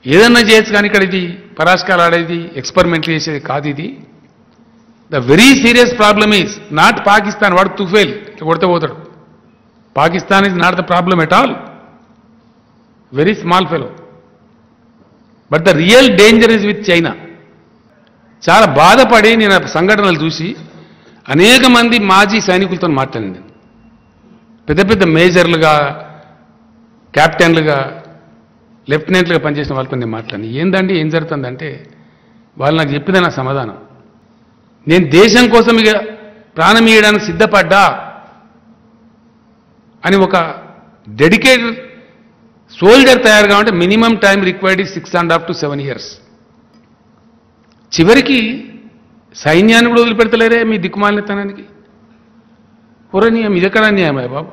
ఏదన్నా చేయొచ్చు కానీ ఇక్కడ ఇది పరాస్కాలు ఆడేది ఎక్స్పెరిమెంట్లు చేసేది కాదు ఇది. The very serious problem is not Pakistan. వాడు తుఫేల్ కొడితే పోతాడు. Pakistan is not the problem at all. Very small fellow. But the real danger is with China. చాలా బాధపడి నేను ఆ సంఘటనలు చూసి అనేక మంది మాజీ సైనికులతో మాట్లాడింది. పెద్ద పెద్ద మేజర్లుగా, క్యాప్టెన్లుగా, లెఫ్టినెంట్లుగా పనిచేసిన వాళ్ళతో నేను మాట్లాడి ఏందండి ఏం జరుగుతుందంటే వాళ్ళు నాకు చెప్పిన నా సమాధానం, నేను దేశం కోసం ఇక ప్రాణం ఇయ్యడానికి సిద్ధపడ్డా అని ఒక డెడికేటెడ్ సోల్జర్ తయారు కావాలంటే minimum time required 6.5 to 7 years. చివరికి సైన్యాన్ని కూడా వదిలిపెడతలేరే మీ దిక్కుమాలినతనానికి. పురనీయం ఇదెక్కడ అన్యాయమయ్య బాబు.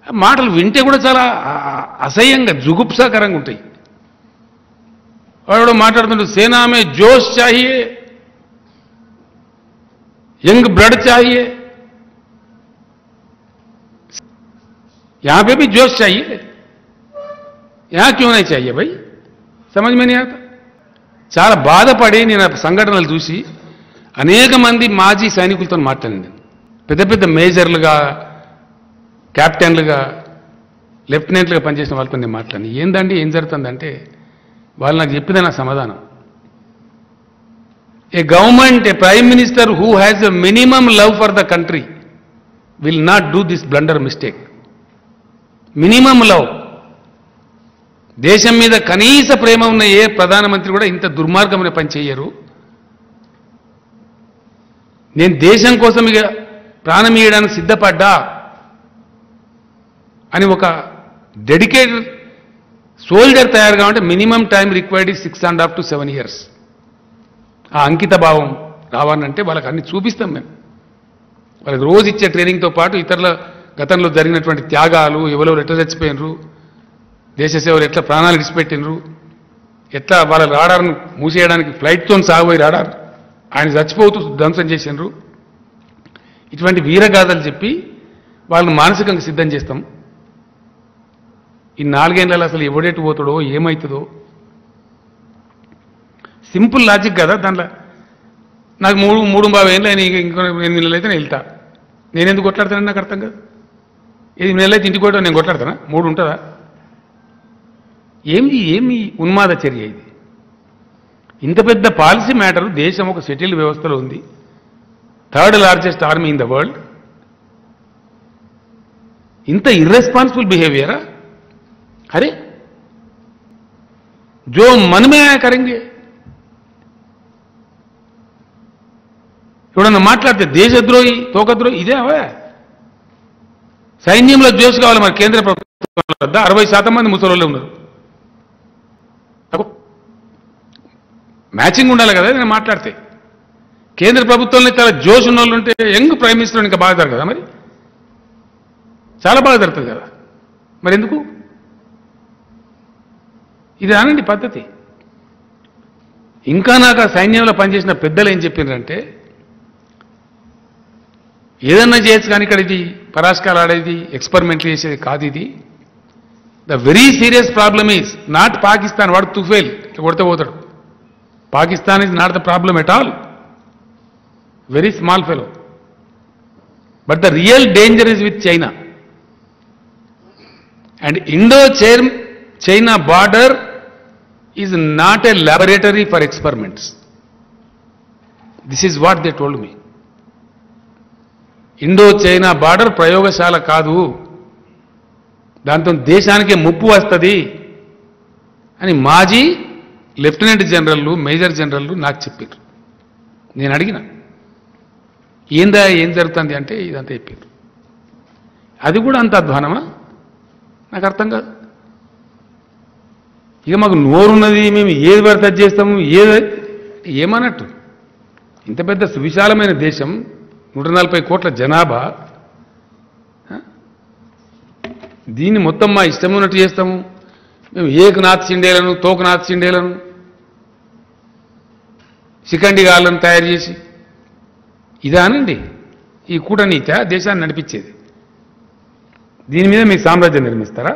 మాటలు వింటే కూడా చాలా అసహ్యంగా జుగుప్సాకరంగా ఉంటాయి. వాడు మాట్లాడుతుంటే సేనా మే జోష్ చాహియే, యంగ్ ब्लड चाहिए, यहां पे भी जोश चाहिए, यहां क्यों नहीं चाहिए भाई, समझ में नहीं आता. చాలా బాధపడి నేను ఆ సంఘటనలు చూసి అనేక మంది మాజీ సైనికులతో మాట్లాడింది. పెద్ద పెద్ద మేజర్లుగా, క్యాప్టెన్లుగా, లెఫ్టినెంట్లుగా పనిచేసిన వాళ్ళతో నేను మాట్లాడి ఏందండి ఏం జరుగుతుందంటే వాళ్ళు నాకు చెప్పిన నా సమాధానం, ఏ గవర్నమెంట్, ఏ prime minister who has a minimum love for the country will not do this blunder mistake. Minimum love, దేశం మీద కనీస ప్రేమ ఉన్న ఏ ప్రధానమంత్రి కూడా ఇంత దుర్మార్గమైన పని చేయరు. నేను దేశం కోసం ఇక ప్రాణం ఇయ్యడానికి సిద్ధపడ్డా అని ఒక డెడికేటెడ్ సోల్జర్ తయారు కావాలంటే minimum time required 6.5 to 7 years. ఆ అంకిత భావం రావాలంటే వాళ్ళకి అన్ని చూపిస్తాం మేము. వాళ్ళకి రోజు ఇచ్చే ట్రైనింగ్తో పాటు ఇతరుల గతంలో జరిగినటువంటి త్యాగాలు, ఎవరెవరు ఎట్లా చచ్చిపోయినరు, దేశ సేవలు ఎట్లా ప్రాణాలు విడిచిపెట్టినరు, ఎట్లా వాళ్ళ రాడార్ను మూసేయడానికి ఫ్లైట్తో సాగుపోయి రాడార్ ఆయన చచ్చిపోతూ ధ్వంసం చేసినారు. ఇటువంటి వీరగాథలు చెప్పి వాళ్ళని మానసికంగా సిద్ధం చేస్తాం. ఈ 4 ఏళ్లలో అసలు ఎవడెటు పోతాడో ఏమవుతుందో సింపుల్ లాజిక్ కదా. దాంట్లో నాకు 3.5 ఏళ్ళు అయినా ఇంకో 8 నెలలు అయితే నేను వెళ్తా. నేను ఎందుకు కొట్లాడతానని నాకు అర్థం కాదు. 8 నెలలు అయితే ఇంటికి పోయడం నేను కొట్లాడతానా? 3 ఉంటుందా? ఏమి ఉన్మాద చర్య ఇది? ఇంత పెద్ద పాలసీ మ్యాటర్, దేశం ఒక సెటిల్డ్ వ్యవస్థలో ఉంది, 3rd largest army in the world. ఇంత ఇర్రెస్పాన్సిబుల్ బిహేవియరా? अरे जो मन में आया करेंगे. ఎవడన్నా మాట్లాడితే దేశద్రోహి, తోకద్రోహి ఇదే అవే. సైన్యంలో జోష్ కావాలి. మరి కేంద్ర ప్రభుత్వం వద్ద 60% మంది ముసలోళ్ళే ఉన్నారు. మ్యాచింగ్ ఉండాలి కదా నేను మాట్లాడితే. కేంద్ర ప్రభుత్వంలో చాలా జోష్ ఉన్న వాళ్ళు ఉంటే యంగ్ ప్రైమ్ మినిస్టర్ ఇంకా బాగా జరగదు కదా, మరి చాలా బాగా జరుగుతుంది కదా. మరి ఎందుకు ఇది అనండి పద్ధతి? ఇంకా నాకు ఆ సైన్యంలో పనిచేసిన పెద్దలు ఏం చెప్పినారంటే ఏదన్నా చేయొచ్చు కానీ ఇక్కడ ఇది పరాస్కాలు ఆడేది ఎక్స్పెరిమెంట్లు చేసేది కాదు ఇది. The very serious problem is not Pakistan. వాడు తుఫేల్ కొడితే పోతాడు. Pakistan is not the problem at all. Very small fellow. But the real danger is with China. And China border is not a laboratory for experiments. This is what they told me. Indo-China border ప్రయోగశాల కాదు, దాంతో దేశానికే ముప్పు వస్తుంది అని మాజీ lieutenant జనరల్లు, major జనరల్లు నాకు చెప్పారు. నేను అడిగిన ఏం జరుగుతుంది అంటే ఇదంతా చెప్పారు. అది కూడా అంత అధ్వానమా? నాకు అర్థం కాదు. ఇక మాకు నోరున్నది, మేము ఏది పడితే అది చేస్తాము, ఏమన్నట్టు? ఇంత పెద్ద సువిశాలమైన దేశం, 140 కోట్ల జనాభా, దీన్ని మొత్తం మా ఇష్టం ఉన్నట్టు చేస్తాము. మేము ఏకనాథ్ షిండేలను, తోకనాథ్ షిండేలను, శిఖండిగాళ్ళను తయారు చేసి ఇదానండి ఈ కూటనీత దేశాన్ని నడిపించేది. దీని మీద మీ సామ్రాజ్యం నిర్మిస్తారా?